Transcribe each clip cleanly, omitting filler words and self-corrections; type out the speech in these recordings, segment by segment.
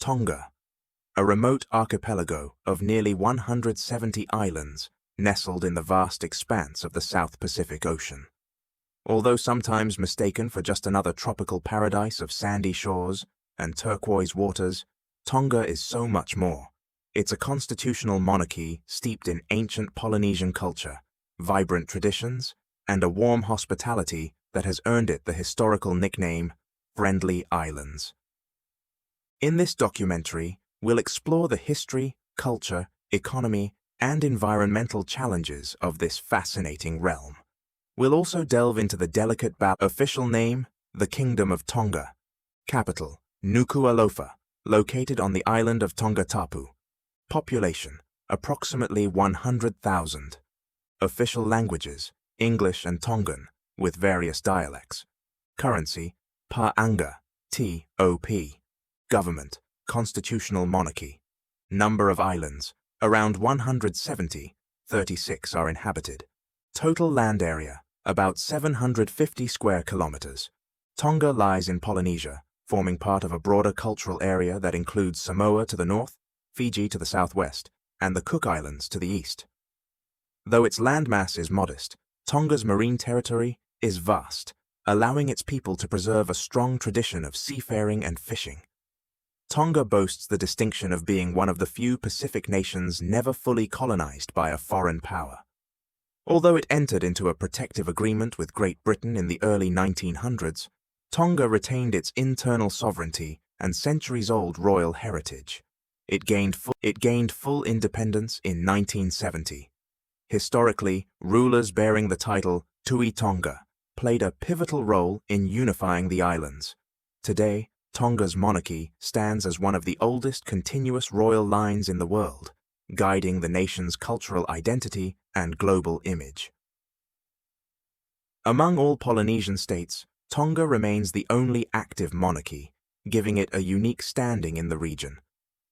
Tonga, a remote archipelago of nearly 170 islands nestled in the vast expanse of the South Pacific Ocean. Although sometimes mistaken for just another tropical paradise of sandy shores and turquoise waters, Tonga is so much more. It's a constitutional monarchy steeped in ancient Polynesian culture, vibrant traditions, and a warm hospitality that has earned it the historical nickname Friendly Islands. In this documentary, we'll explore the history, culture, economy, and environmental challenges of this fascinating realm. We'll also delve into the delicate official name, the Kingdom of Tonga. Capital, Nuku'alofa, located on the island of Tongatapu. Population, approximately 100,000. Official languages, English and Tongan, with various dialects. Currency, Pa'anga, TOP. Government, constitutional monarchy. Number of islands, around 170, 36 are inhabited. Total land area, about 750 square kilometers. Tonga lies in Polynesia, forming part of a broader cultural area that includes Samoa to the north, Fiji to the southwest, and the Cook Islands to the east. Though its landmass is modest, Tonga's marine territory is vast, allowing its people to preserve a strong tradition of seafaring and fishing. Tonga boasts the distinction of being one of the few Pacific nations never fully colonized by a foreign power. Although it entered into a protective agreement with Great Britain in the early 1900s, Tonga retained its internal sovereignty and centuries-old royal heritage. It gained full independence in 1970. Historically, rulers bearing the title Tui Tonga played a pivotal role in unifying the islands. Today, Tonga's monarchy stands as one of the oldest continuous royal lines in the world, guiding the nation's cultural identity and global image. Among all Polynesian states, Tonga remains the only active monarchy, giving it a unique standing in the region.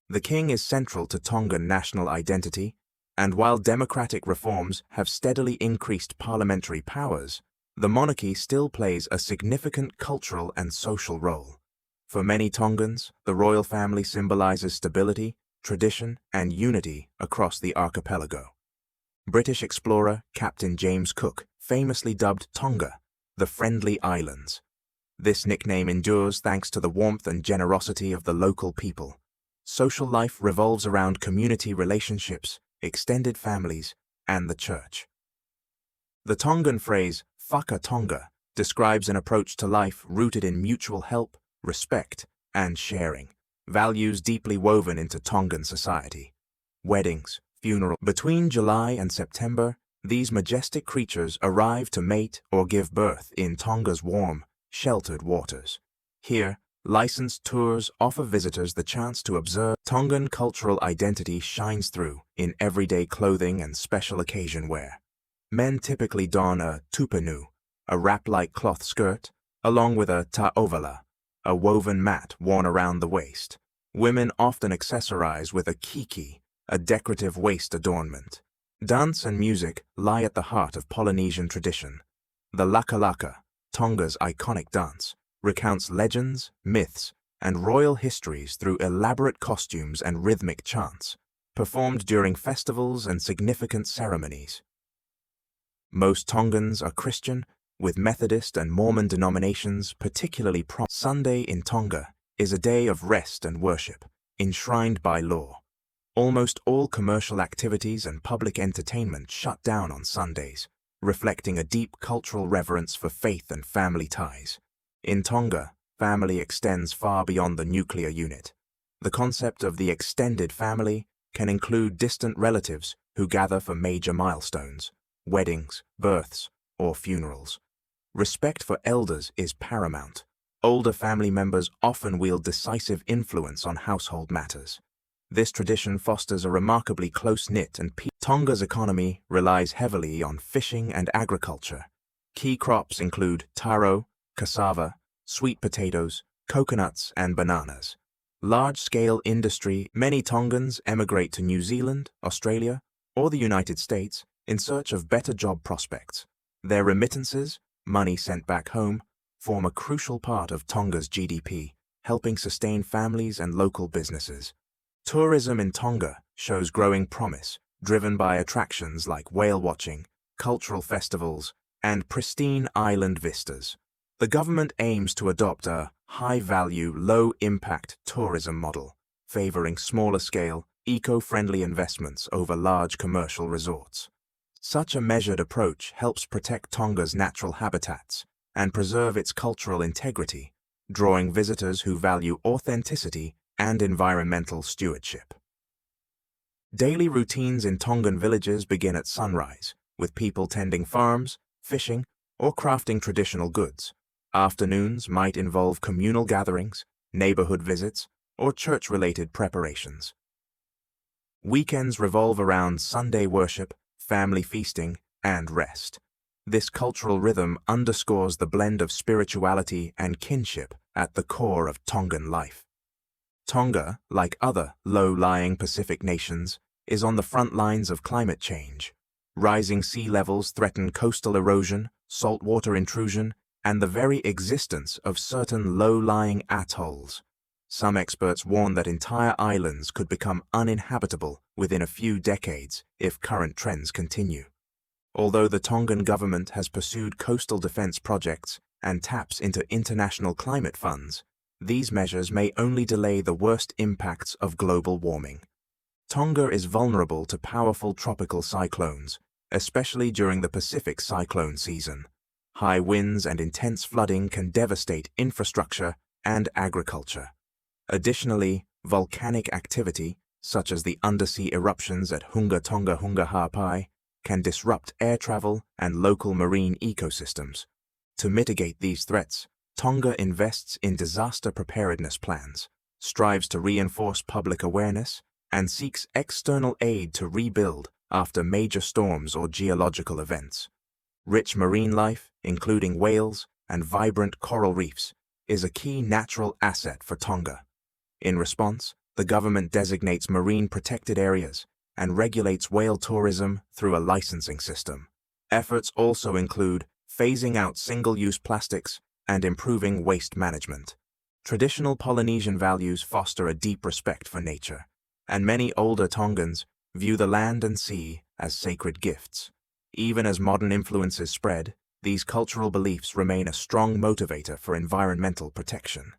The king is central to Tongan national identity, and while democratic reforms have steadily increased parliamentary powers, the monarchy still plays a significant cultural and social role. For many Tongans, the royal family symbolizes stability, tradition, and unity across the archipelago. British explorer Captain James Cook famously dubbed Tonga the Friendly Islands. This nickname endures thanks to the warmth and generosity of the local people. Social life revolves around community relationships, extended families, and the church. The Tongan phrase, "Whaka Tonga," describes an approach to life rooted in mutual help, respect, and sharing, values deeply woven into Tongan society. Weddings, funerals. Between July and September, these majestic creatures arrive to mate or give birth in Tonga's warm, sheltered waters. Here, licensed tours offer visitors the chance to observe. Tongan cultural identity shines through in everyday clothing and special occasion wear. Men typically don a tupanu, a wrap-like cloth skirt, along with a ta'ovala, a woven mat worn around the waist. Women often accessorize with a kiki, a decorative waist adornment. Dance and music lie at the heart of Polynesian tradition. The laka-laka, Tonga's iconic dance, recounts legends, myths, and royal histories through elaborate costumes and rhythmic chants, performed during festivals and significant ceremonies. Most Tongans are Christian, with Methodist and Mormon denominations particularly prominent. Sunday in Tonga is a day of rest and worship, enshrined by law. Almost all commercial activities and public entertainment shut down on Sundays, reflecting a deep cultural reverence for faith and family ties. In Tonga, family extends far beyond the nuclear unit. The concept of the extended family can include distant relatives who gather for major milestones, weddings, births, or funerals. Respect for elders is paramount. Older family members often wield decisive influence on household matters. This tradition fosters a remarkably close-knit and peaceful. Tonga's economy relies heavily on fishing and agriculture. Key crops include taro, cassava, sweet potatoes, coconuts, and bananas. Large-scale industry. Many Tongans emigrate to New Zealand, Australia, or the United States in search of better job prospects. Their remittances, money sent back home, form a crucial part of Tonga's GDP, helping sustain families and local businesses. Tourism in Tonga shows growing promise, driven by attractions like whale watching, cultural festivals, and pristine island vistas. The government aims to adopt a high-value, low-impact tourism model, favoring smaller-scale, eco-friendly investments over large commercial resorts. Such a measured approach helps protect Tonga's natural habitats and preserve its cultural integrity, drawing visitors who value authenticity and environmental stewardship. Daily routines in Tongan villages begin at sunrise, with people tending farms, fishing, or crafting traditional goods. Afternoons might involve communal gatherings, neighborhood visits, or church-related preparations. Weekends revolve around Sunday worship, family feasting, and rest. This cultural rhythm underscores the blend of spirituality and kinship at the core of Tongan life. Tonga, like other low-lying Pacific nations, is on the front lines of climate change. Rising sea levels threaten coastal erosion, saltwater intrusion, and the very existence of certain low-lying atolls. Some experts warn that entire islands could become uninhabitable within a few decades if current trends continue. Although the Tongan government has pursued coastal defense projects and taps into international climate funds, these measures may only delay the worst impacts of global warming. Tonga is vulnerable to powerful tropical cyclones, especially during the Pacific cyclone season. High winds and intense flooding can devastate infrastructure and agriculture. Additionally, volcanic activity, such as the undersea eruptions at Hunga Tonga Hunga Hapai, can disrupt air travel and local marine ecosystems. To mitigate these threats, Tonga invests in disaster preparedness plans, strives to reinforce public awareness, and seeks external aid to rebuild after major storms or geological events. Rich marine life, including whales and vibrant coral reefs, is a key natural asset for Tonga. In response, the government designates marine protected areas and regulates whale tourism through a licensing system. Efforts also include phasing out single-use plastics and improving waste management. Traditional Polynesian values foster a deep respect for nature, and many older Tongans view the land and sea as sacred gifts. Even as modern influences spread, these cultural beliefs remain a strong motivator for environmental protection.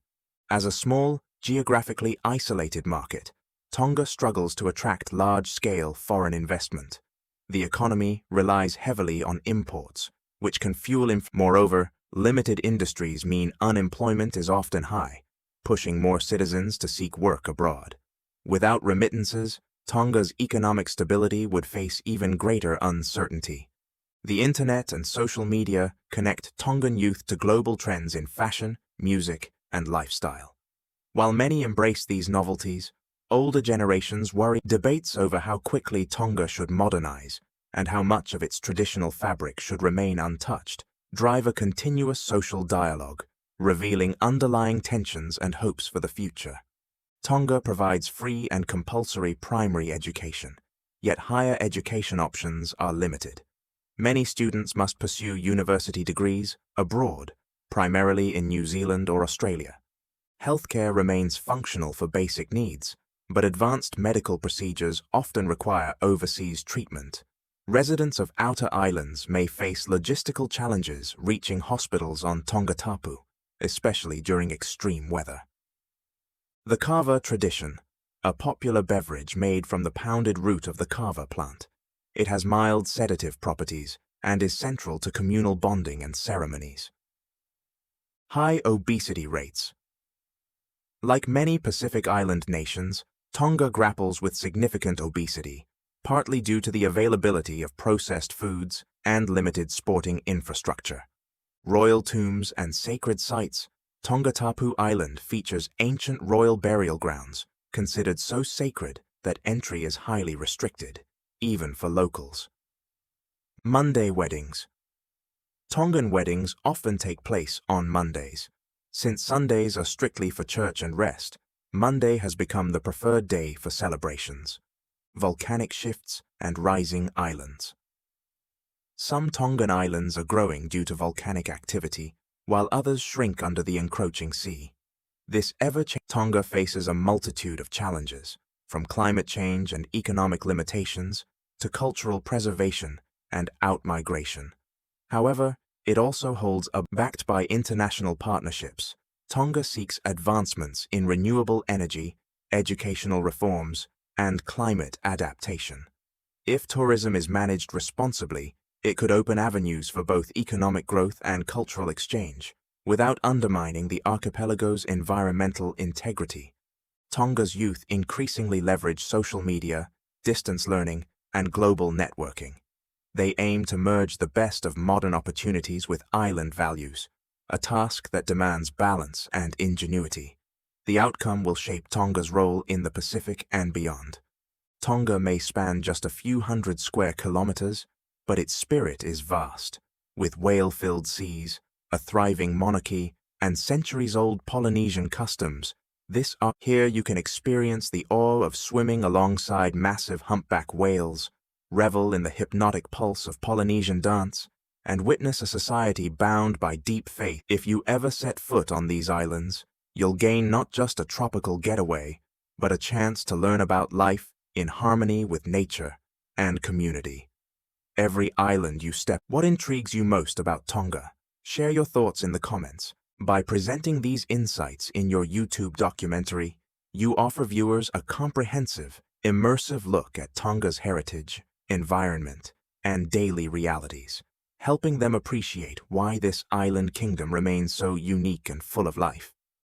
As a small, geographically isolated market, Tonga struggles to attract large-scale foreign investment. The economy relies heavily on imports, which can fuel Moreover, limited industries mean unemployment is often high, pushing more citizens to seek work abroad. Without remittances, Tonga's economic stability would face even greater uncertainty. The internet and social media connect Tongan youth to global trends in fashion, music, and lifestyle. While many embrace these novelties, older generations worry. Debates over how quickly Tonga should modernize and how much of its traditional fabric should remain untouched drive a continuous social dialogue, revealing underlying tensions and hopes for the future. Tonga provides free and compulsory primary education, yet higher education options are limited. Many students must pursue university degrees abroad, primarily in New Zealand or Australia. Healthcare remains functional for basic needs, but advanced medical procedures often require overseas treatment. Residents of outer islands may face logistical challenges reaching hospitals on Tongatapu, especially during extreme weather. The kava tradition, a popular beverage made from the pounded root of the kava plant. It has mild sedative properties and is central to communal bonding and ceremonies. High obesity rates. Like many Pacific Island nations, Tonga grapples with significant obesity, partly due to the availability of processed foods and limited sporting infrastructure. Royal tombs and sacred sites, Tongatapu Island features ancient royal burial grounds, considered so sacred that entry is highly restricted, even for locals. Monday weddings. Tongan weddings often take place on Mondays. Since Sundays are strictly for church and rest, Monday has become the preferred day for celebrations. Volcanic shifts and rising islands. Some Tongan islands are growing due to volcanic activity, while others shrink under the encroaching sea. This ever-changing Tonga faces a multitude of challenges, from climate change and economic limitations to cultural preservation and outmigration. However, it also holds a backed by international partnerships. Tonga seeks advancements in renewable energy, educational reforms, and climate adaptation. If tourism is managed responsibly, it could open avenues for both economic growth and cultural exchange, without undermining the archipelago's environmental integrity. Tonga's youth increasingly leverage social media, distance learning, and global networking. They aim to merge the best of modern opportunities with island values, a task that demands balance and ingenuity. The outcome will shape Tonga's role in the Pacific and beyond. Tonga may span just a few hundred square kilometers, but its spirit is vast, with whale-filled seas, a thriving monarchy, and centuries-old Polynesian customs. Here you can experience the awe of swimming alongside massive humpback whales, revel in the hypnotic pulse of Polynesian dance, and witness a society bound by deep faith. If you ever set foot on these islands, you'll gain not just a tropical getaway, but a chance to learn about life in harmony with nature and community. Every island you step. What intrigues you most about Tonga? Share your thoughts in the comments. By presenting these insights in your YouTube documentary, you offer viewers a comprehensive, immersive look at Tonga's heritage, environment, and daily realities, helping them appreciate why this island kingdom remains so unique and full of life.